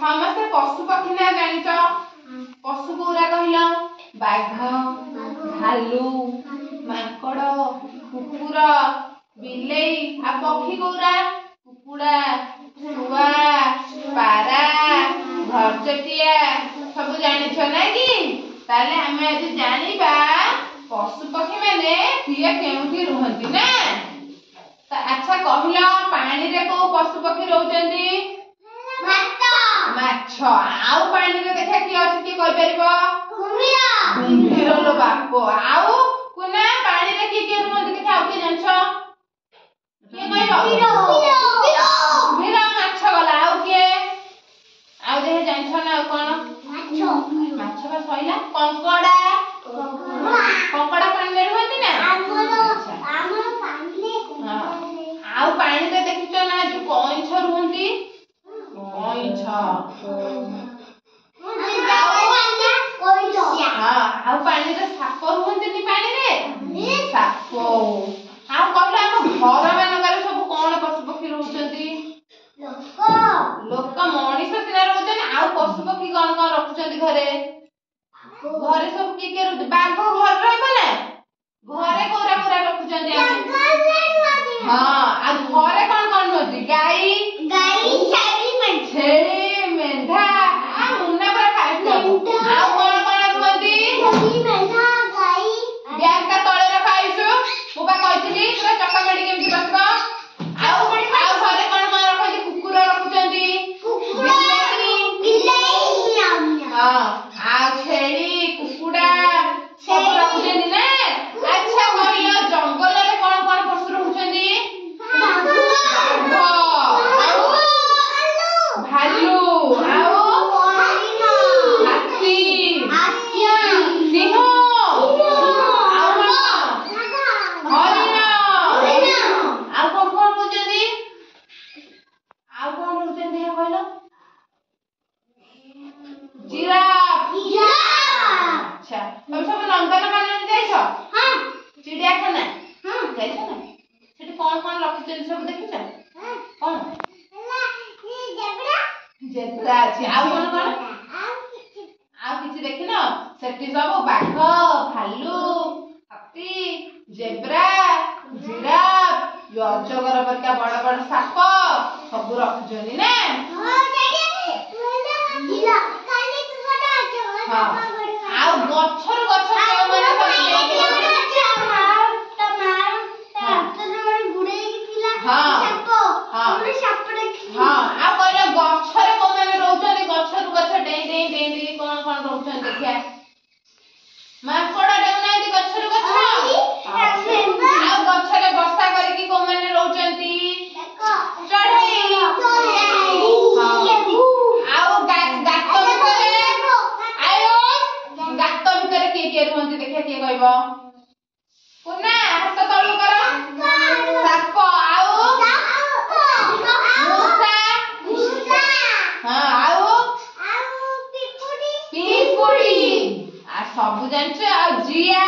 ସମସ୍ତେ ପଶୁ ପକ୍ଷୀ ନା ଜାଣିଛ? ପଶୁ କୋଉରା କହିଲ? ବାଘ, ଭାଲୁ, ମାଙ୍କଡ, କୁକୁର, ବିଲେଇ। ଆଉ ପକ୍ଷୀ କୋଉରା? କୁକୁଡ଼ା, ଶୁଆ, ପାରା, ଘରଚଟିଆ ସବୁ ଜାଣିଛ ନା କି? ତାହେଲେ ଆମେ ଆଜି ଜାଣିବା ପଶୁ ପକ୍ଷୀ ମାନେ କିଏ କେଉଁଠି ରୁହନ୍ତି ନା। ଆଚ୍ଛା କହିଲ ପାଣିରେ କୋଉ ପଶୁ ପକ୍ଷୀ ରହୁଛନ୍ତି? ମାଛ। ଆଉ ପାଣିରେ ଦେଖିଆ କିଏ ଅଛି କିଏ କହିପାରିବ? କୁମ୍ଭୀର ଲୋ ବାପ। ଆଉ କୁନା ପାଣିରେ କିଏ କିଏ ରୁହନ୍ତି ଦେଖିଆ ଆଉ କିଏ ଜାଣିଛ? କିଏ କହିବ? କୁମ୍ଭୀର ମାଛ ଗଲା। ଆଉ କିଏ? ଆଉ ଦେଖେ ଜାଣିଛ ନା ଆଉ କଣ? ମାଛ ବା ସଇଲା। କଙ୍କଡା। କଙ୍କଡା ପାଣିରେ ରୁହନ୍ତି ନା? ଆଉ ପାଣିରେ ଦେଖିଛ ନା ଯୋଉ କଇଁଛ ରୁହନ୍ତି? କଇଁଛ। ଆଉ ପାଣିରେ ସାପ ରୁହନ୍ତିନି ପାଣିରେ? ସାପ। ଆଉ କହିଲ ଆମ ଘର ମାନଙ୍କରେ ସବୁ କଣ ପଶୁ ପକ୍ଷୀ ରହୁଛନ୍ତି? ଲୋକ ମଣିଷ ସିନା ରହୁଛନ୍ତି। ଆଉ ପଶୁ ପକ୍ଷୀ କଣ କଣ ରଖୁଛନ୍ତି ଘରେ? ଘରେ ସବୁ କିଏ କିଏ ରହୁଛନ୍ତି? ବାଘ ଘରେ ରହିବ ନା? ଘରେ କୋଉରା କୋଉରା ରଖୁଛନ୍ତି? ହଁ। ଆଉ ଘରେ କଣ କଣ ରୁହନ୍ତି? ଗାଈ, ଛେଳି, ମେଣ୍ଢା। ମୁନା ପୁରା ଫାଷ୍ଟ ହବ। ଆଉ କଣ କଣ ରୁହନ୍ତି? ବ୍ୟାଗଟା ତଳେ ରଖ ଆଇସୁ। ମୁଁ ବା କହିଥିଲି ପୁରା ଚକା ମାଡି କେମିତି ବସିବ। ଆଉ ଘରେ କଣ କଣ ରଖନ୍ତି? କୁକୁର ରଖୁଛନ୍ତି, ହଁ। ଆଉ ଛେଳି, କୁକୁଡ଼ା ସବୁ ରଖୁଛନ୍ତି ନା। ଆଚ୍ଛା କହିଲ ଜଙ୍ଗଲରେ କଣ କଣ ପଶୁ ରହୁଛନ୍ତି? ଭାଲୁ, ଆଉ ହାତୀ, ସିଂହ, ଆଉ ହରିଣ। ଆଉ କଣ କଣ ରହୁଛନ୍ତି? ଆଉ କଣ ରହୁଛନ୍ତି ଦେଖିଆ କହିଲ? ଜିରାଫ। ଆଚ୍ଛା ତମେ ସବୁ ନନ୍ଦନକାନନ ଯାଇଛ? ଚିଡ଼ିଆଖାନା ଯାଇଛ ନା? ସେଠି କଣ କଣ ରଖିଛନ୍ତି ସବୁ ଦେଖିଛ? କଣ? ଜେବ୍ରା ଅଛି। ଆଉ କଣ କଣ? ଆଉ କିଛି ଦେଖିନ? ସେଠି ସବୁ ବାଘ, ଭାଲୁ, ହାତୀ, ଜେବ୍ରା, ଜିରାଫ, ଅଜଗର ପରିକା ବଡ ବଡ ସାପ ସବୁ ରଖୁଛନ୍ତି ନା। ଆଉ ଗଛରୁ ଗଛ ଆଉ କହିଲ ଗଛରେ କୋଉମାନେ ରହୁଛନ୍ତି? ଗଛରୁ ଗଛ ଡେଇଁ ଡେଇଁ ଡେଇଁ ଡେଇଁ କଣ କଣ ରହୁଛନ୍ତି ଦେଖିଆ? ମାଙ୍କଡ ଡେଉଁନାହାନ୍ତି ଗଛରୁ ଗଛ। ଆଉ ଗଛରେ ବସା କରିକି କୋଉମାନେ ରହୁଛନ୍ତି? ଚଢେଇ। ଆଉ ଗାତ ଭିତରେ କିଏ କିଏ ରୁହନ୍ତି ଦେଖିଆ କିଏ କହିବ? କୁନା ହାତ ତଳୁ କର। ସାପ। ଆଉ ମୂଷା। ହଁ। ଆଉ ପିମ୍ପୁଡି। ଆଉ ସବୁ ଜାଣିଛ। ଆଉ ଜିଆ।